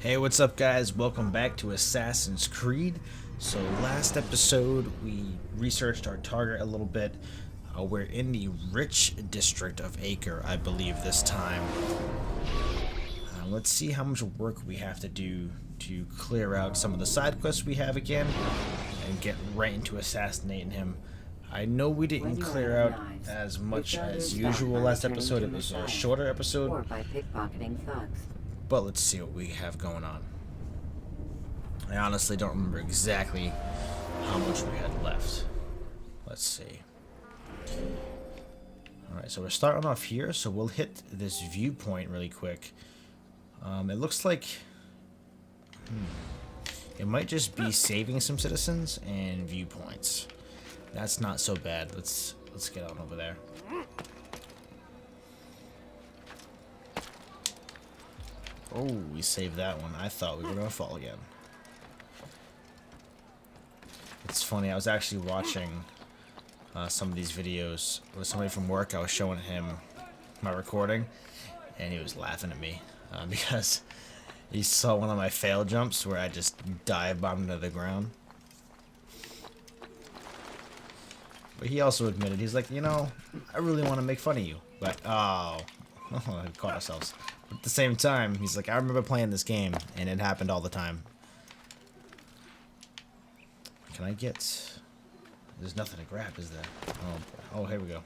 Hey, what's up guys? Welcome back to Assassin's Creed. So last episode we researched our target a little bit. We're in the rich district of Acre, I believe this time. Let's see how much work we have to do to clear out some of the side quests we have again and get right into assassinating him. I know we didn't clear out as much as usual last episode. It was a shorter episode. But let's see what we have going on. I honestly don't remember exactly how much we had left. Let's see. Alright, so we're starting off here, so we'll hit this viewpoint really quick. It looks like it might just be saving some citizens and viewpoints. That's not so bad. Let's get on over there. Oh, we saved that one. I thought we were gonna fall again. It's funny, I was actually watching some of these videos with somebody from work. I was showing him my recording, and he was laughing at me because he saw one of my fail jumps where I just dive bombed into the ground. But he also admitted, he's like, you know, I really want to make fun of you, but oh, we caught ourselves. At the same time, he's like, I remember playing this game, and it happened all the time. Can I get... There's nothing to grab, is there? Oh, here we go.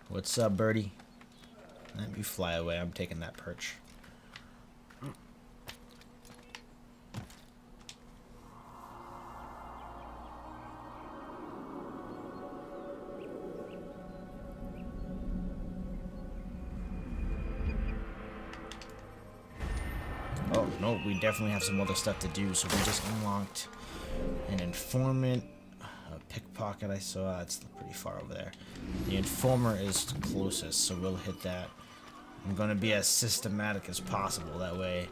What's up, birdie? Let me fly away. I'm taking that perch. Oh, no, we definitely have some other stuff to do. So we just unlocked an informant, a pickpocket I saw. That's pretty far over there. The informer is the closest, so we'll hit that. I'm going to be as systematic as possible. That way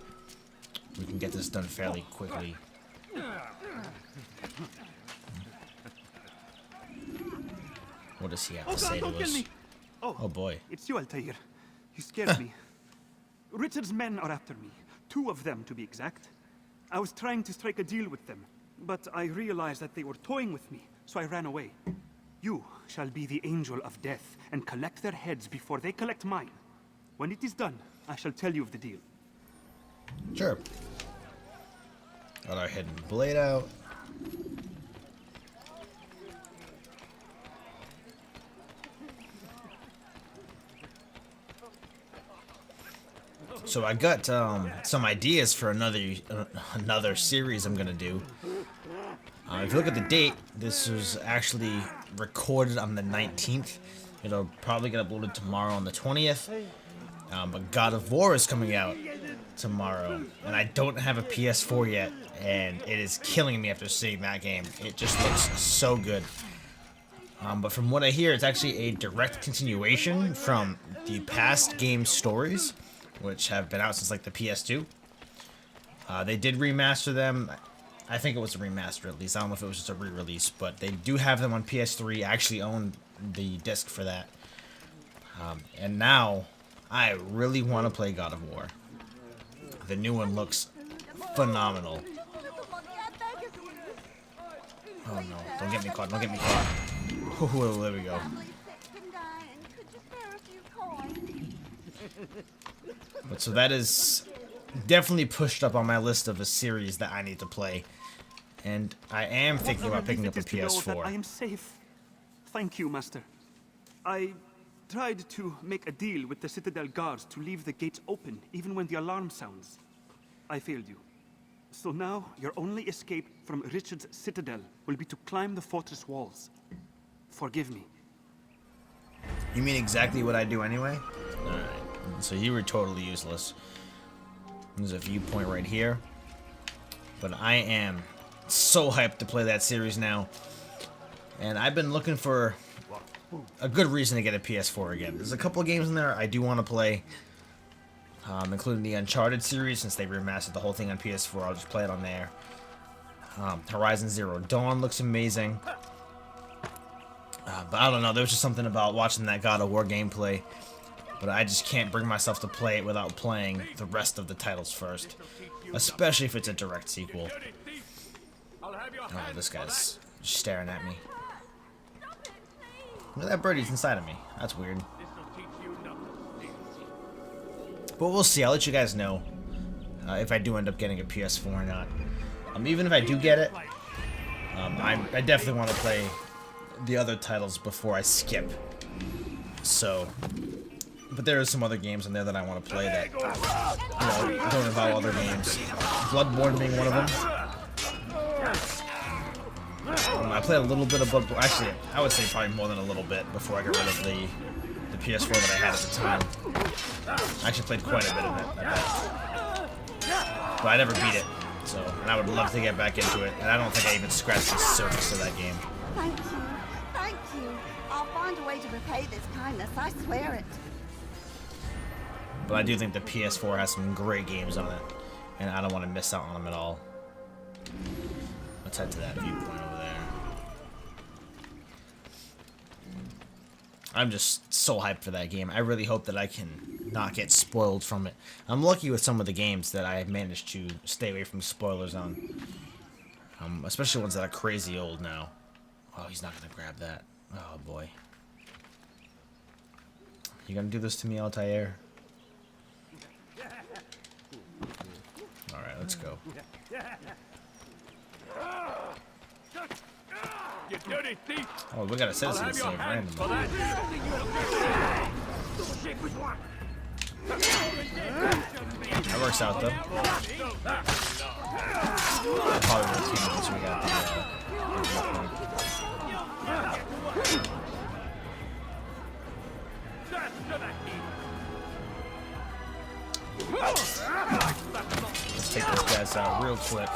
we can get this done fairly quickly. What does he have to say to us? Oh boy. It's you, Altair. You scared me. Richard's men are after me. 2 of them, to be exact. I was trying to strike a deal with them, but I realized that they were toying with me, so I ran away. You shall be the angel of death and collect their heads before they collect mine. When it is done, I shall tell you of the deal. Sure. Got our hidden blade out. So I got some ideas for another series I'm gonna do. If you look at the date, this was actually recorded on the 19th. It'll probably get uploaded tomorrow on the 20th. But God of War is coming out tomorrow, and I don't have a PS4 yet, and it is killing me after seeing that game. It just looks so good. But from what I hear, it's actually a direct continuation from the past game stories, which have been out since like the PS2. They did remaster them. I think it was a remaster at least. I don't know if it was just a re-release, but they do have them on PS3. I actually own the disc for that. And now, I really want to play God of War. The new one looks phenomenal. Oh no, don't get me caught, don't get me caught. Oh, there we go. But so that is definitely pushed up on my list of a series that I need to play. And I am thinking about picking up a PS4. I am safe. Thank you, Master. I tried to make a deal with the Citadel guards to leave the gates open, even when the alarm sounds. I failed you. So now, your only escape from Richard's Citadel will be to climb the fortress walls. Forgive me. You mean exactly what I do anyway? Alright. So you were totally useless. There's a viewpoint right here. But I am so hyped to play that series now. And I've been looking for a good reason to get a PS4 again. There's a couple of games in there I do want to play. Including the Uncharted series, since they remastered the whole thing on PS4. I'll just play it on there. Horizon Zero Dawn looks amazing. But I don't know, there was just something about watching that God of War gameplay. But I just can't bring myself to play it without playing the rest of the titles first. Especially if it's a direct sequel. Oh, this guy's staring at me. Look at that birdie's inside of me. That's weird. But we'll see. I'll let you guys know if I do end up getting a PS4 or not. Even if I do get it, I definitely want to play the other titles before I skip. So, but there are some other games in there that I want to play that, you know, don't involve other games. Bloodborne being one of them. I played a little bit of Bloodborne. Actually, I would say probably more than a little bit before I got rid of the PS4 that I had at the time. I actually played quite a bit of it, I bet. But I never beat it, so, and I would love to get back into it, and I don't think I even scratched the surface of that game. Thank you. Thank you. I'll find a way to repay this kindness, I swear it. But I do think the PS4 has some great games on it, and I don't want to miss out on them at all. Let's head to that viewpoint over there. I'm just so hyped for that game. I really hope that I can not get spoiled from it. I'm lucky with some of the games that I managed to stay away from spoilers on. Especially ones that are crazy old now. Oh, he's not gonna grab that. Oh boy. You gonna do this to me, Altair? Alright, let's go. Oh, we got a citizen save randomly. That works out though. Probably will keep it once we got the let's take those guys out real quick.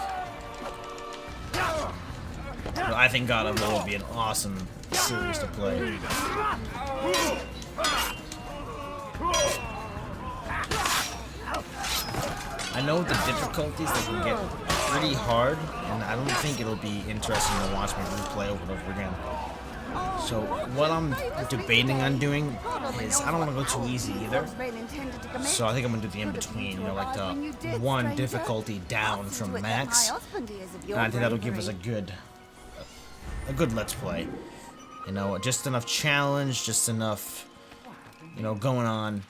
But I think God of War would be an awesome series to play. I know with the difficulties they can get pretty hard, and I don't think it'll be interesting to watch me replay over and over again. So what I'm debating on doing is I don't want to go too easy either. So I think I'm gonna do the in-between, you know, like the one difficulty down from max. And I think that'll give us a good let's play. You know, just enough challenge, just enough, you know, going on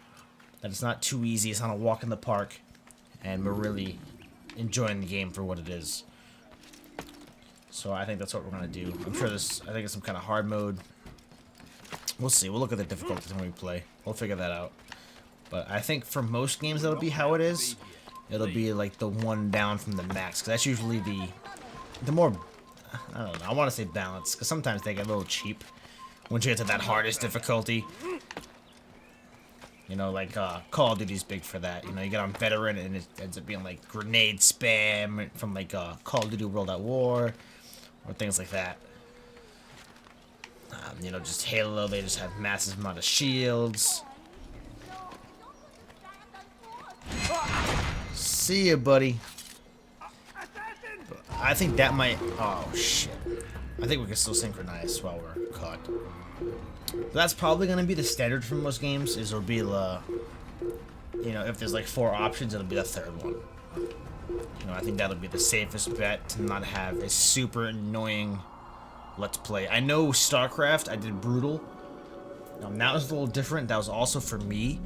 that it's not too easy, it's not a walk in the park, and we're really enjoying the game for what it is. So I think that's what we're gonna do. I'm sure I think it's some kind of hard mode. We'll see. We'll look at the difficulties when we play. We'll figure that out. But I think for most games that'll be how it is. It'll be like the one down from the max, because that's usually the more, I don't know, I want to say balanced, because sometimes they get a little cheap once you get to that hardest difficulty. You know, like Call of Duty's big for that. You know, you get on Veteran and it ends up being like grenade spam from like Call of Duty World at War or things like that. You know, just Halo, they just have massive amount of shields. See ya, buddy. But I think that might... Oh, shit. I think we can still synchronize while we're caught. But that's probably going to be the standard for most games, is it'll be the... You know, if there's like 4 options, it'll be the third one. You know, I think that'll be the safest bet to not have a super annoying let's play. I know StarCraft, I did Brutal. That was a little different. That was also for me.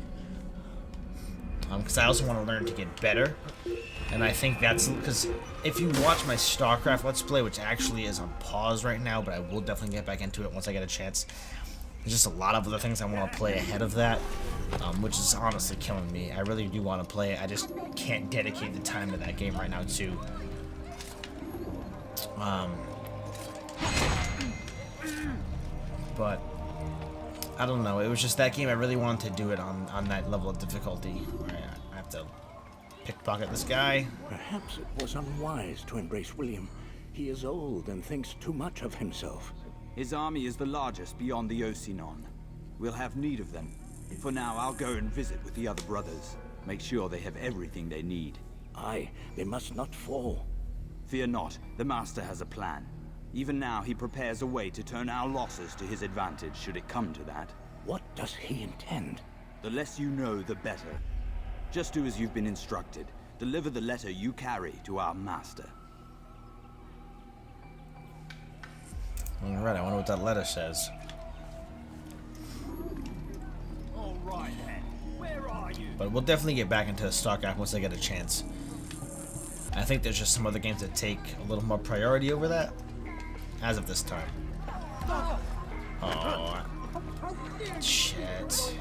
Because I also want to learn to get better. And I think that's... Because if you watch my StarCraft Let's Play, which actually is on pause right now, but I will definitely get back into it once I get a chance. There's just a lot of other things I want to play ahead of that, which is honestly killing me. I really do want to play it. I just can't dedicate the time to that game right now, too. But I don't know. It was just that game. I really wanted to do it on that level of difficulty. Where I have to pickpocket this guy. Perhaps it was unwise to embrace William. He is old and thinks too much of himself. His army is the largest beyond the Ocinon. We'll have need of them. For now, I'll go and visit with the other brothers. Make sure they have everything they need. Aye, they must not fall. Fear not, the Master has a plan. Even now, he prepares a way to turn our losses to his advantage, should it come to that. What does he intend? The less you know, the better. Just do as you've been instructed. Deliver the letter you carry to our master. Alright, I wonder what that letter says. But we'll definitely get back into StarCraft once I get a chance. I think there's just some other games that take a little more priority over that, as of this time. Oh, shit.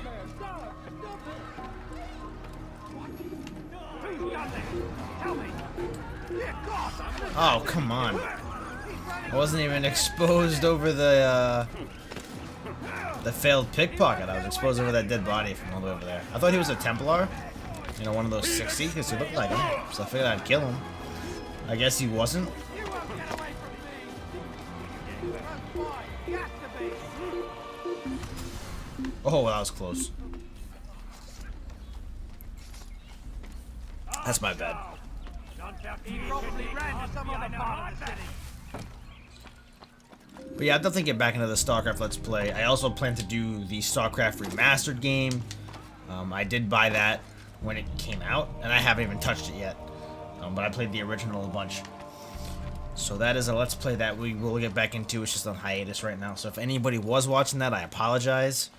Oh, come on. I wasn't even exposed over the failed pickpocket. I was exposed over that dead body from all the way over there. I thought he was a Templar. You know, one of those 60, because he looked like him. So I figured I'd kill him. I guess he wasn't. Oh, that was close. That's my bad. But yeah, I'll definitely get back into the StarCraft Let's Play. I also plan to do the StarCraft Remastered game. I did buy that when it came out, and I haven't even touched it yet. But I played the original a bunch. So that is a Let's Play that we will get back into. It's just on hiatus right now. So if anybody was watching that, I apologize.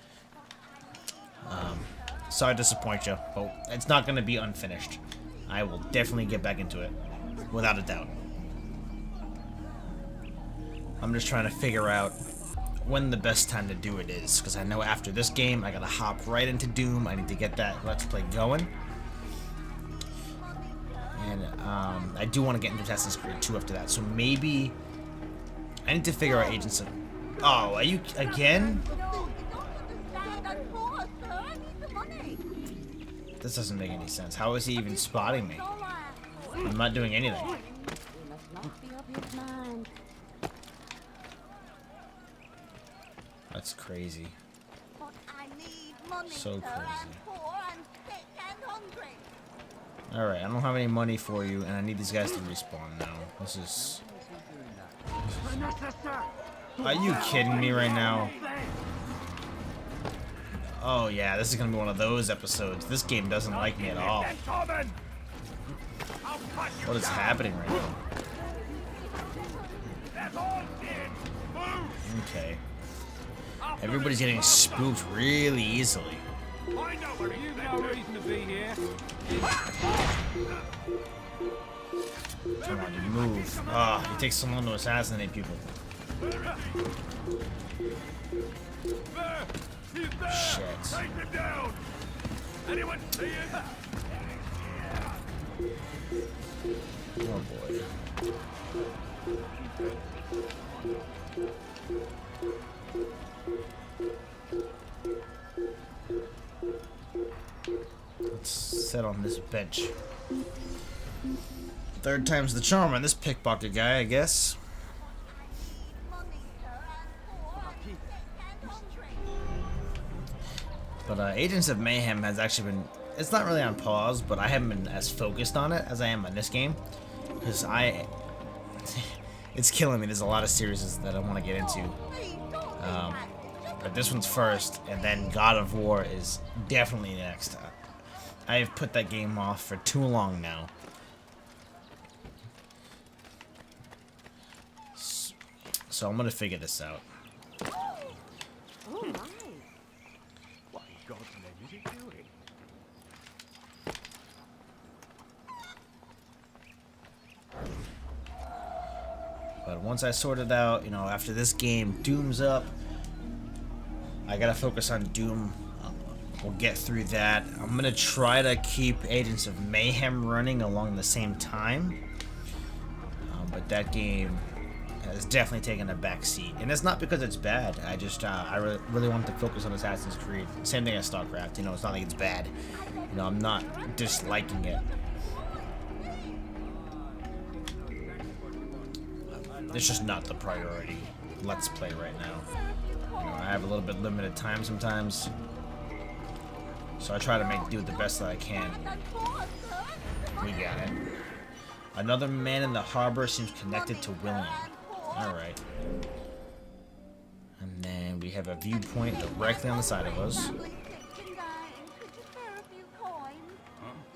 Sorry to disappoint you, but it's not going to be unfinished. I will definitely get back into it, without a doubt. I'm just trying to figure out when the best time to do it is, because I know after this game, I gotta hop right into Doom. I need to get that Let's Play going. And I do want to get into Assassin's Creed 2 after that, so maybe I need to figure out Agents of... Oh, are you... again? This doesn't make any sense. How is he even spotting me? I'm not doing anything. That's crazy. So crazy. Alright, I don't have any money for you, and I need these guys to respawn now. This is... Are you kidding me right now? Oh yeah, this is gonna be one of those episodes. This game doesn't like me at all. What is happening right now? Okay. Everybody's getting spooked really easily. You've no reason to be here. Come on, you move. Ah, it takes so long to assassinate people. Shit. Take him down. Anyone see him? Oh boy. Let's sit on this bench. Third time's the charm on this pickpocket guy, I guess. But Agents of Mayhem has actually been... It's not really on pause, but I haven't been as focused on it as I am on this game. Because it's killing me. There's a lot of series that I want to get into. But this one's first, and then God of War is definitely next. I have put that game off for too long now. So I'm going to figure this out. Oh, nice. What in God's name is he doing? But once I sort it out, you know, after this game, Doom's up. I gotta focus on Doom. We'll get through that. I'm gonna try to keep Agents of Mayhem running along the same time. But that game has definitely taken a back seat. And it's not because it's bad. I just, I really want to focus on Assassin's Creed. Same thing as StarCraft, you know, it's not like it's bad. You know, I'm not disliking it. It's just not the priority Let's Play right now. You know, I have a little bit limited time sometimes. So I try to do the best that I can. We got it. Another man in the harbor seems connected to William. Alright. And then we have a viewpoint directly on the side of us. Lovely kitchen dining. Could you spare a few coins?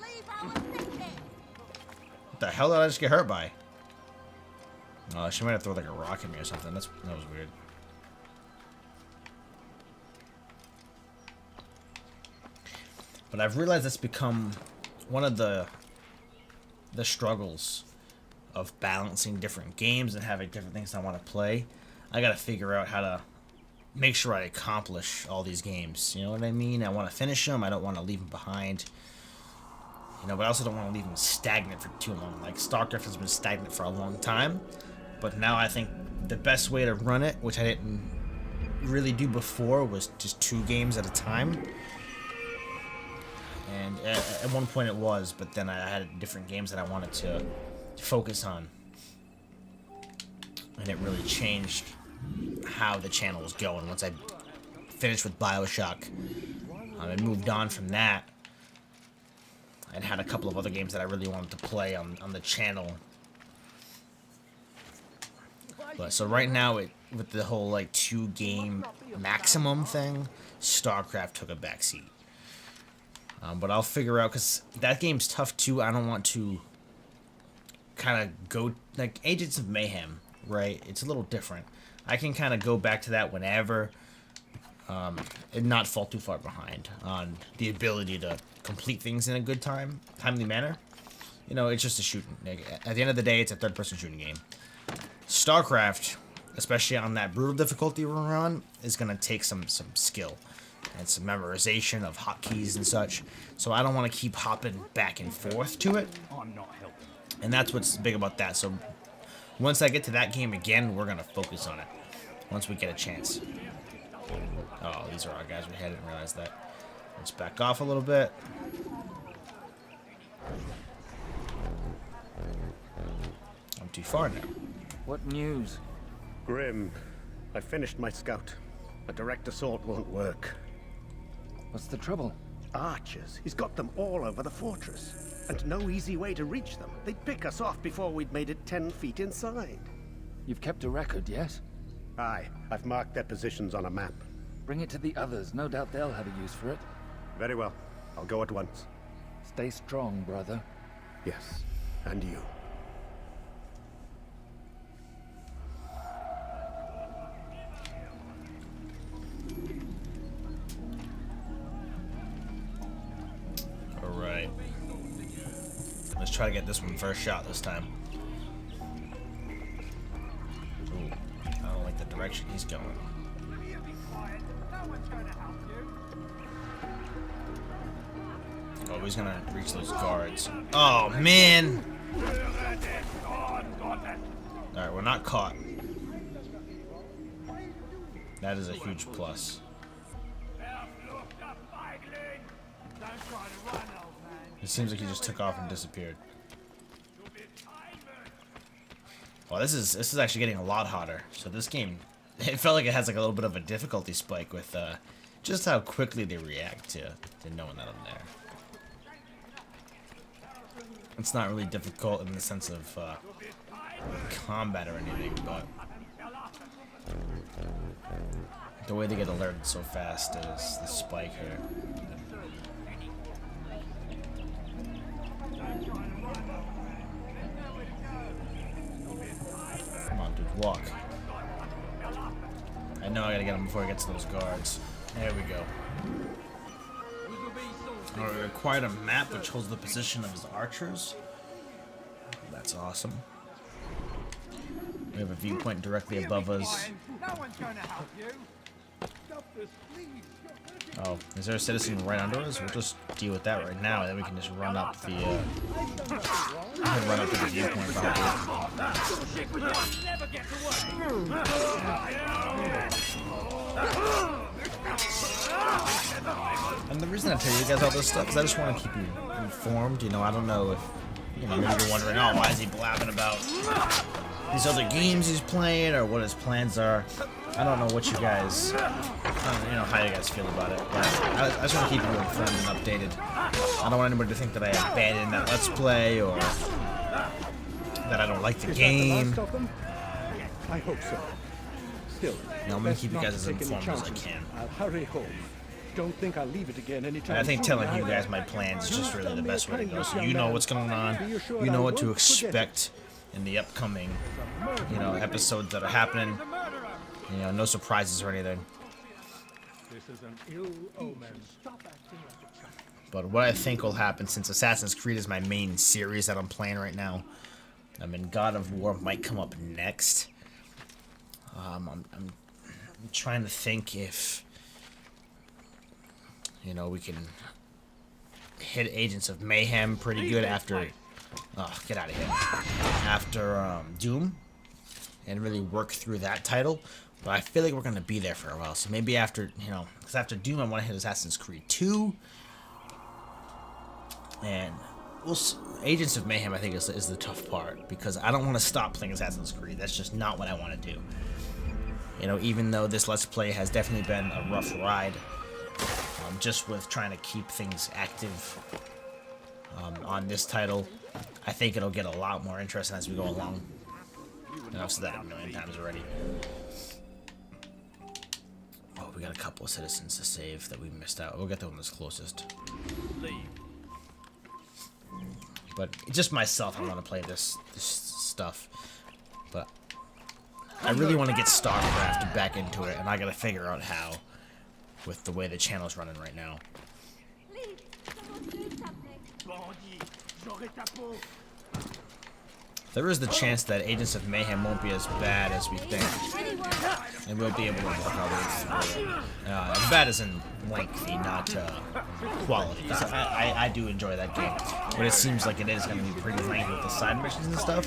Leave our picnic. What the hell did I just get hurt by? Oh, she might have thrown like a rock at me or something. That was weird. But I've realized that's become one of the struggles of balancing different games and having different things I want to play. I gotta figure out how to make sure I accomplish all these games. You know what I mean? I want to finish them. I don't want to leave them behind. You know, but I also don't want to leave them stagnant for too long. Like, StarCraft has been stagnant for a long time. But now I think the best way to run it, which I didn't really do before, was just 2 games at a time. And at one point it was, but then I had different games that I wanted to focus on. And it really changed how the channel was going. Once I finished with BioShock, I moved on from that. And had a couple of other games that I really wanted to play on the channel. But so right now, with the whole like 2-game maximum thing, StarCraft took a backseat. But I'll figure out, because that game's tough too. I don't want to kind of go like Agents of Mayhem, right? It's a little different. I can kind of go back to that whenever, and not fall too far behind on the ability to complete things in a good timely manner. You know, it's just a shooting. Like, at the end of the day, it's a third-person shooting game. StarCraft, especially on that brutal difficulty we're on, is gonna take some skill and some memorization of hotkeys and such. So I don't want to keep hopping back and forth to it. I'm not helping. And that's what's big about that. So once I get to that game again, we're gonna focus on it. Once we get a chance. Oh, these are our guys. I didn't realize that. Let's back off a little bit. I'm too far now. What news? Grim, I finished my scout. A direct assault won't work. What's the trouble? Archers. He's got them all over the fortress. And no easy way to reach them. They'd pick us off before we'd made it 10 feet inside. You've kept a record, yes? Aye, I've marked their positions on a map. Bring it to the others. No doubt they'll have a use for it. Very well. I'll go at once. Stay strong, brother. Yes, and you. Alright. Let's try to get this one first shot this time. Ooh, I don't like the direction he's going. Oh, he's gonna reach those guards. Oh, man! Alright, we're not caught. That is a huge plus. It seems like he just took off and disappeared. Well, this is actually getting a lot hotter. So this game, it felt like it has like a little bit of a difficulty spike with just how quickly they react to knowing that I'm there. It's not really difficult in the sense of combat or anything, but the way they get alerted so fast is the spike here. Come on, dude, walk. I know I gotta get him before he gets to those guards. There we go. Alright, we acquired a map which holds the position of his archers. That's awesome. We have a viewpoint directly above us. Oh, is there a citizen right under us? We'll just deal with that right now, and then we can just run up the run up to the viewpoint And the reason I tell you guys all this stuff is I just want to keep you informed. You know, I don't know if, you know, maybe you're wondering, oh, why is he blabbing about these other games he's playing or what his plans are. I don't know what you guys, you know, how you guys feel about it. But I just want to keep you informed and updated. I don't want anybody to think that I abandoned that Let's Play or that I don't like the game. I hope so. Still, Now, I'm gonna best keep you not guys to as take any informed as I chances. can. I'll hurry home. Don't think I'll leave it again anytime And I think soon, telling you either. guys my plans is just really the best way to go. So Young you know man. what's going on. Be assured You I know what to won't forget it. expect in the upcoming, episodes that are happening. No surprises or anything. This is an ill omen. Stop acting like a child. But what I think will happen, since Assassin's Creed is my main series that I'm playing right now, God of War might come up next. I'm trying to think if, we can hit Agents of Mayhem pretty good after, get out of here, after Doom, and really work through that title. But I feel like we're going to be there for a while, so maybe after, because after Doom I want to hit Assassin's Creed 2, and Agents of Mayhem I think is the tough part, because I don't want to stop playing Assassin's Creed. That's just not what I want to do. Even though this Let's Play has definitely been a rough ride, just with trying to keep things active on this title, I think it'll get a lot more interesting as we go along. I've said that a million times already. Oh, we got a couple of citizens to save that we missed out. We'll get the one that's closest. But just myself, I want to play this stuff. But I really want to get StarCraft back into it, and I gotta figure out how, with the way the channel's running right now. Please, someone do something. There is the chance that Agents of Mayhem won't be as bad as we think, and we'll be able to work our way through it. As bad as in lengthy, not quality. 'Cause I do enjoy that game, but it seems like it is going to be pretty lengthy with the side missions and stuff.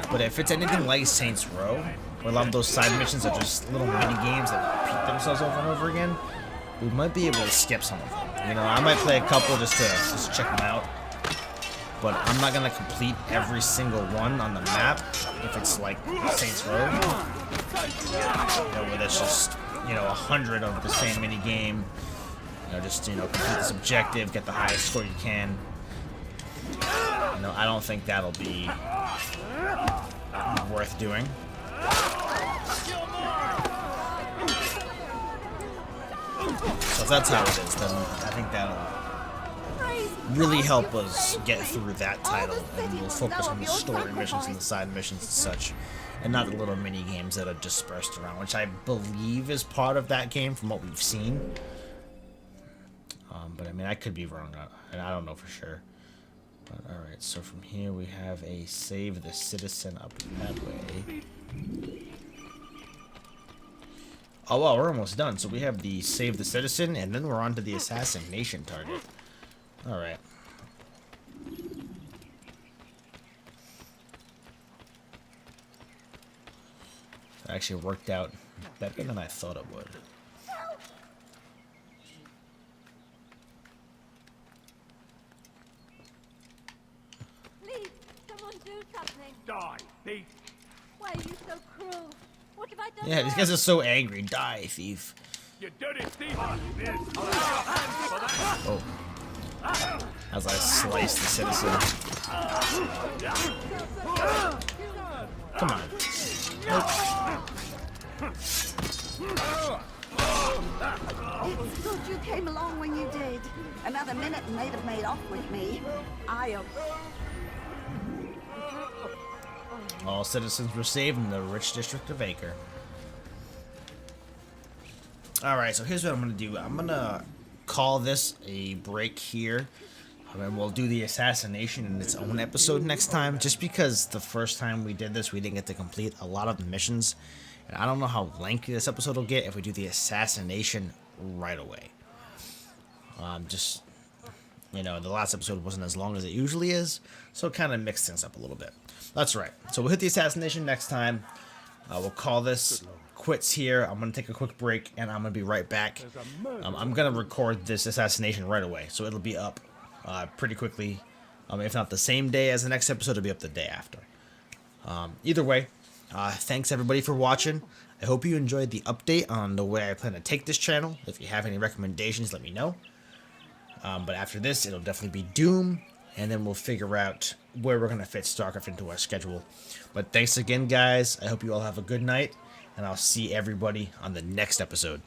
But if it's anything like Saints Row, where a lot of those side missions are just little mini games that repeat themselves over and over again, we might be able to skip some of them. I might play a couple just to check them out. But I'm not gonna complete every single one on the map if it's like Saints Row, where there's just 100 of the same mini game. Just complete this objective, get the highest score you can. I don't think that'll be worth doing. So if that's how it is, then I think that'll really help us get through that title, and we'll focus on the story missions and the side missions and such, and not the little mini games that are dispersed around, which I believe is part of that game from what we've seen. But I could be wrong, and I don't know for sure. But alright, so from here we have a save the citizen up that way. Oh well, we're almost done. So we have the save the citizen, and then we're on to the assassination target. Alright. That actually worked out better than I thought it would. Please, someone do something. Die, thief! Why are you so cruel? What have I done? Yeah, these guys are so angry. Die, thief. You dirty thief! Oh. As I slice the citizen. Come on. It's good you came along when you did. Another minute and they'd have made off with me. All citizens were saved in the rich district of Acre. Alright, so here's what I'm going to do. I'm going to call this a break here. And we'll do the assassination in its own episode next time. Just because the first time we did this, we didn't get to complete a lot of the missions. And I don't know how lengthy this episode will get if we do the assassination right away. The last episode wasn't as long as it usually is. So it kind of mixed things up a little bit. That's right. So we'll hit the assassination next time. We'll call this quits here. I'm going to take a quick break, and I'm going to be right back. I'm going to record this assassination right away, so it'll be up pretty quickly. If not the same day as the next episode, it'll be up the day after. Either way, thanks everybody for watching. I hope you enjoyed the update on the way I plan to take this channel. If you have any recommendations, let me know. But after this, it'll definitely be Doom, and then we'll figure out where we're going to fit StarCraft into our schedule. But thanks again, guys. I hope you all have a good night, and I'll see everybody on the next episode.